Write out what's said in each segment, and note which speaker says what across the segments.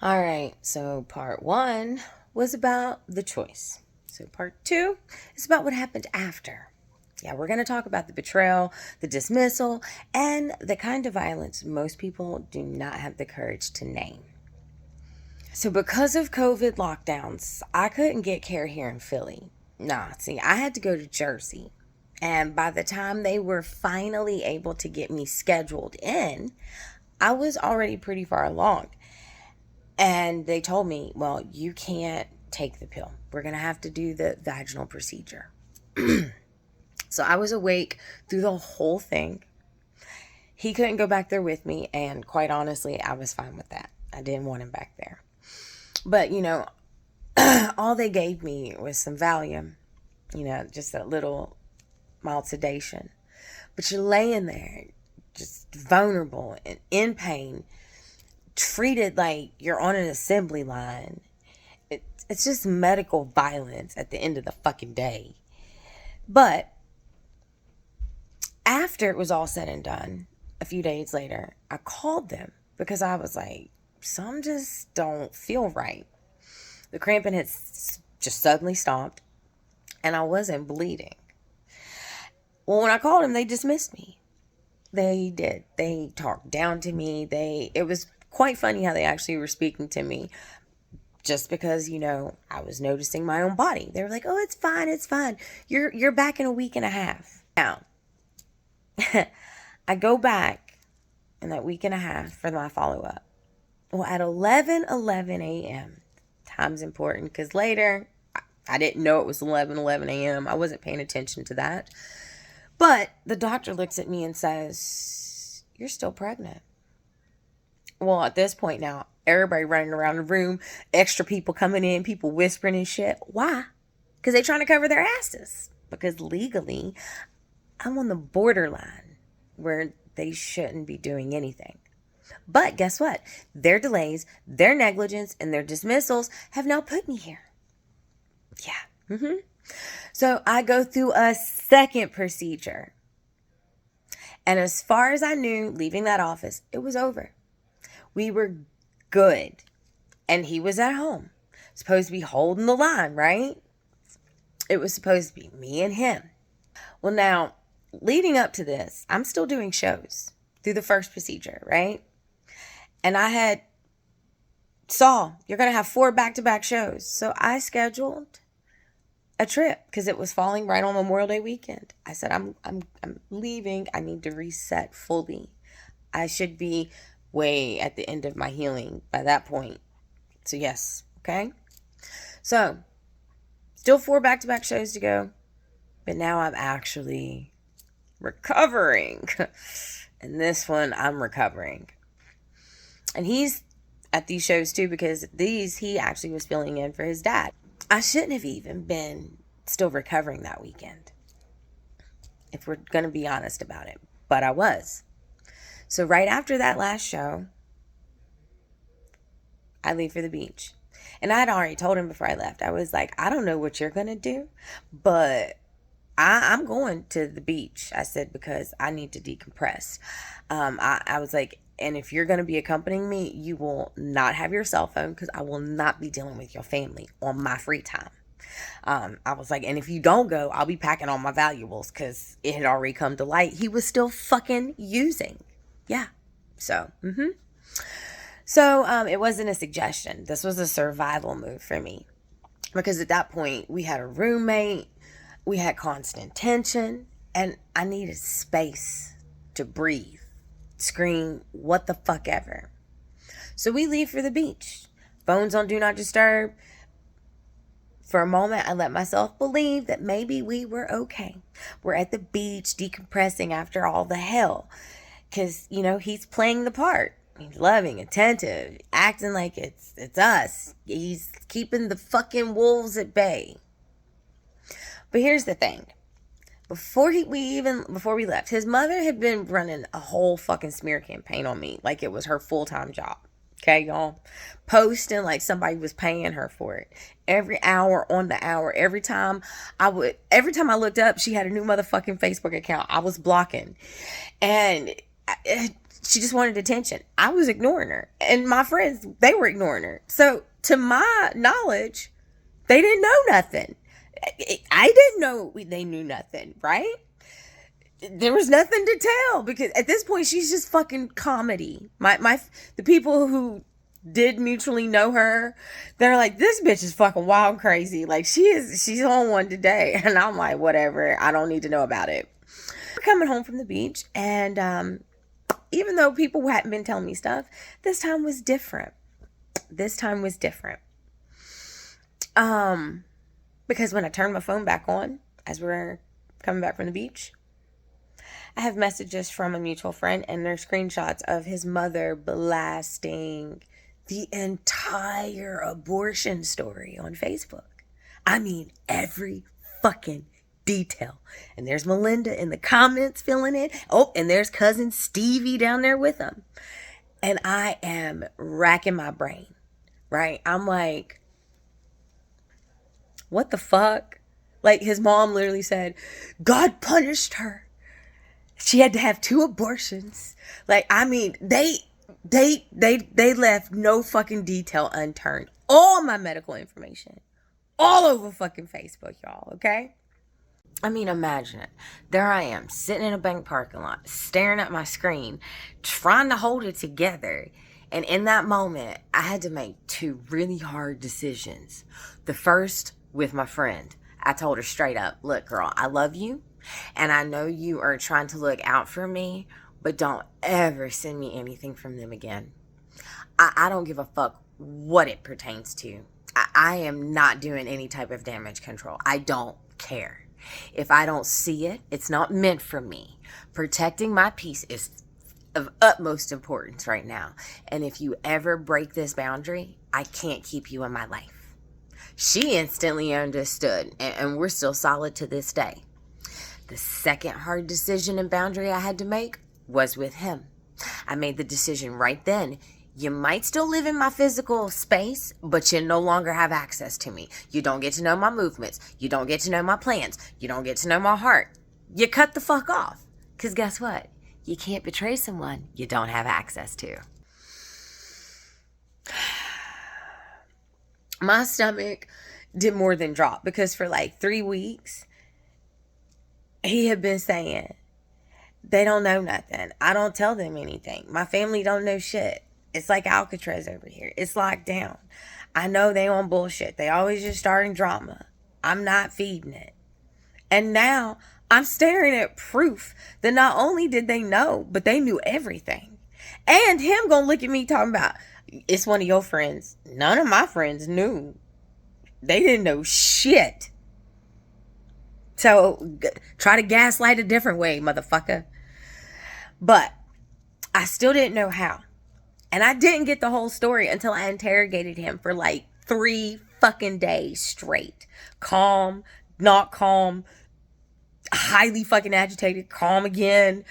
Speaker 1: All right, so part one was about the choice. So part two is about what happened after. Yeah, we're going to talk about the betrayal, the dismissal, and the kind of violence most people do not have the courage to name. So, because of COVID lockdowns, I couldn't get care here in Philly. Nah, see, I had to go to Jersey. And by the time they were finally able to get me scheduled in, I was already pretty far along. And they told me, well, you can't take the pill. We're going to have to do the vaginal procedure. So I was awake through the whole thing. He couldn't go back there with me. And quite honestly, I was fine with that. I didn't want him back there. But, all they gave me was some Valium, just a little mild sedation. But you're laying there, just vulnerable and in pain, treated like you're on an assembly line. It's just medical violence at the end of the fucking day. But after it was all said and done, a few days later, I called them because I was like, some just don't feel right. The cramping had just suddenly stopped and I wasn't bleeding. Well, when I called them, they dismissed me. They did. They talked down to me. It was quite funny how they actually were speaking to me just because, I was noticing my own body. They were like, "Oh, it's fine. It's fine. You're back in a week and a half." Now, I go back in that week and a half for my follow-up. Well, at 11:11 a.m., time's important because later I didn't know it was 11:11 a.m. I wasn't paying attention to that. But the doctor looks at me and says, "You're still pregnant." Well, at this point now, everybody running around the room, extra people coming in, people whispering and shit. Why? Because they're trying to cover their asses. Because legally, I'm on the borderline where they shouldn't be doing anything. But guess what? Their delays, their negligence, and their dismissals have now put me here. Yeah. So I go through a second procedure. And as far as I knew, leaving that office, it was over. We were good. And he was at home. Supposed to be holding the line, right? It was supposed to be me and him. Well, now, leading up to this, I'm still doing shows through the first procedure, right? And I had you're going to have 4 back-to-back shows. So I scheduled a trip because it was falling right on Memorial Day weekend. I said, I'm leaving. I need to reset fully. I should be way at the end of my healing by that point. So yes, okay? So, still 4 back-to-back shows to go. But now I'm actually recovering. And this one, I'm recovering. And he's at these shows too because he actually was filling in for his dad. I shouldn't have even been still recovering that weekend, if we're going to be honest about it. But I was. So right after that last show, I leave for the beach. And I had already told him before I left, I was like, I don't know what you're going to do, but I'm going to the beach. I said, because I need to decompress. I was like, and if you're going to be accompanying me, you will not have your cell phone because I will not be dealing with your family on my free time. I was like, and if you don't go, I'll be packing all my valuables because it had already come to light. He was still fucking using. Yeah. So, So, it wasn't a suggestion. This was a survival move for me because at that point we had a roommate, we had constant tension, and I needed space to breathe, scream, what the fuck ever. So we leave for the beach. Phones on Do Not Disturb. For a moment, I let myself believe that maybe we were okay. We're at the beach decompressing after all the hell. Because, he's playing the part. He's loving, attentive, acting like it's us. He's keeping the fucking wolves at bay. But here's the thing. Before we left, his mother had been running a whole fucking smear campaign on me like it was her full-time job. Okay, y'all? Posting like somebody was paying her for it. Every hour on the hour. Every time I looked up, she had a new motherfucking Facebook account. I was blocking. And She just wanted attention. I was ignoring her. And my friends, they were ignoring her. So, to my knowledge, they didn't know nothing. I didn't know they knew nothing, right? There was nothing to tell because at this point she's just fucking comedy. The people who did mutually know her, they're like, this bitch is fucking wild and crazy. Like she's on one today. And I'm like, whatever. I don't need to know about it. We're coming home from the beach, and even though people hadn't been telling me stuff, this time was different. Because when I turned my phone back on as we're coming back from the beach, I have messages from a mutual friend, and they're screenshots of his mother blasting the entire abortion story on Facebook. I mean, every fucking detail. And there's Melinda in the comments filling it. Oh, and there's cousin Stevie down there with him. And I am racking my brain, right? I'm like, what the fuck? Like, his mom literally said, God punished her. She had to have 2 abortions. Like, I mean, they left no fucking detail unturned. All my medical information. All over fucking Facebook, y'all, okay? I mean, imagine it. There I am, sitting in a bank parking lot, staring at my screen, trying to hold it together. And in that moment, I had to make 2 really hard decisions. The first, with my friend. I told her straight up, look, girl, I love you. And I know you are trying to look out for me, but don't ever send me anything from them again. I don't give a fuck what it pertains to. I am not doing any type of damage control. I don't care. If I don't see it, it's not meant for me. Protecting my peace is of utmost importance right now. And if you ever break this boundary, I can't keep you in my life. She instantly understood, and we're still solid to this day. The second hard decision and boundary I had to make was with him. I made the decision right then. You might still live in my physical space, but you no longer have access to me. You don't get to know my movements. You don't get to know my plans. You don't get to know my heart. You cut the fuck off. Because guess what? You can't betray someone you don't have access to. My stomach did more than drop because for like 3 weeks, he had been saying, they don't know nothing. I don't tell them anything. My family don't know shit. It's like Alcatraz over here. It's locked down. I know they on bullshit. They always just starting drama. I'm not feeding it. And now I'm staring at proof that not only did they know, but they knew everything. And him gonna look at me talking about, it's one of your friends. None of my friends knew. They didn't know shit. So try to gaslight a different way, motherfucker. But I still didn't know how. And I didn't get the whole story until I interrogated him for like 3 fucking days straight. Calm, not calm, highly fucking agitated, calm again.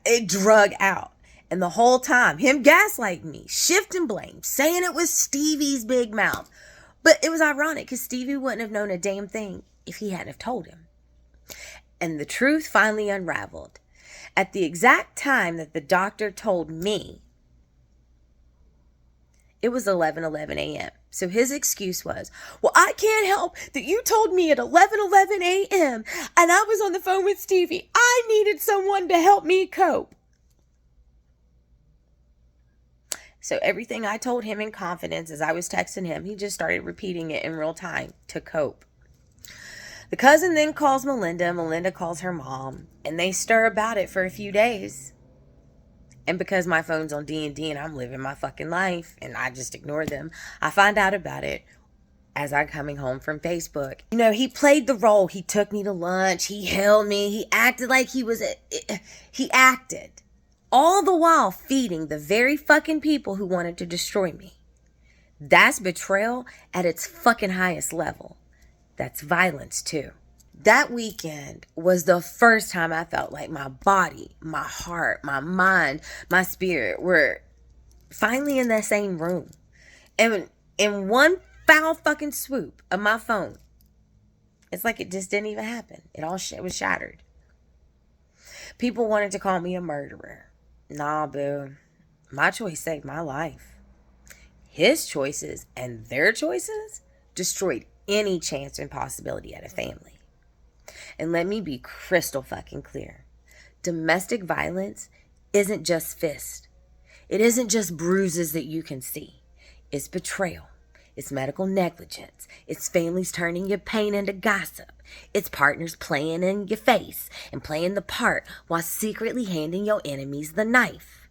Speaker 1: It drug out. And the whole time, him gaslighting me, shifting blame, saying it was Stevie's big mouth. But it was ironic because Stevie wouldn't have known a damn thing if he hadn't have told him. And the truth finally unraveled. At the exact time that the doctor told me, it was 11:11 a.m. So his excuse was, well, I can't help that you told me at 11:11 a.m. and I was on the phone with Stevie. I needed someone to help me cope. So everything I told him in confidence as I was texting him, he just started repeating it in real time to cope. The cousin then calls Melinda. Melinda calls her mom. And they stir about it for a few days. And because my phone's on D&D and I'm living my fucking life and I just ignore them, I find out about it as I'm coming home from Facebook. You know, he played the role. He took me to lunch. He held me. He acted like he acted. All the while feeding the very fucking people who wanted to destroy me. That's betrayal at its fucking highest level. That's violence too. That weekend was the first time I felt like my body, my heart, my mind, my spirit were finally in that same room. And in one foul fucking swoop of my phone, it's like it just didn't even happen. It was shattered. People wanted to call me a murderer. Nah, boo. My choice saved my life. His choices and their choices destroyed any chance and possibility at a family. And let me be crystal fucking clear. Domestic violence isn't just fists. It isn't just bruises that you can see. It's betrayal. It's medical negligence. It's families turning your pain into gossip. It's partners playing in your face and playing the part while secretly handing your enemies the knife.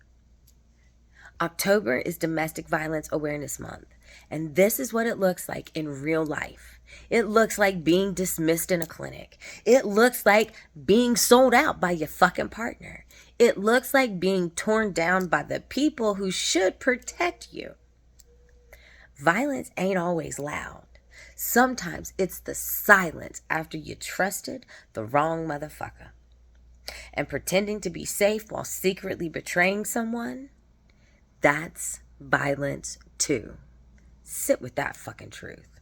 Speaker 1: October is Domestic Violence Awareness Month, and this is what it looks like in real life. It looks like being dismissed in a clinic. It looks like being sold out by your fucking partner. It looks like being torn down by the people who should protect you. Violence ain't always loud. Sometimes it's the silence after you trusted the wrong motherfucker. And pretending to be safe while secretly betraying someone, that's violence too. Sit with that fucking truth.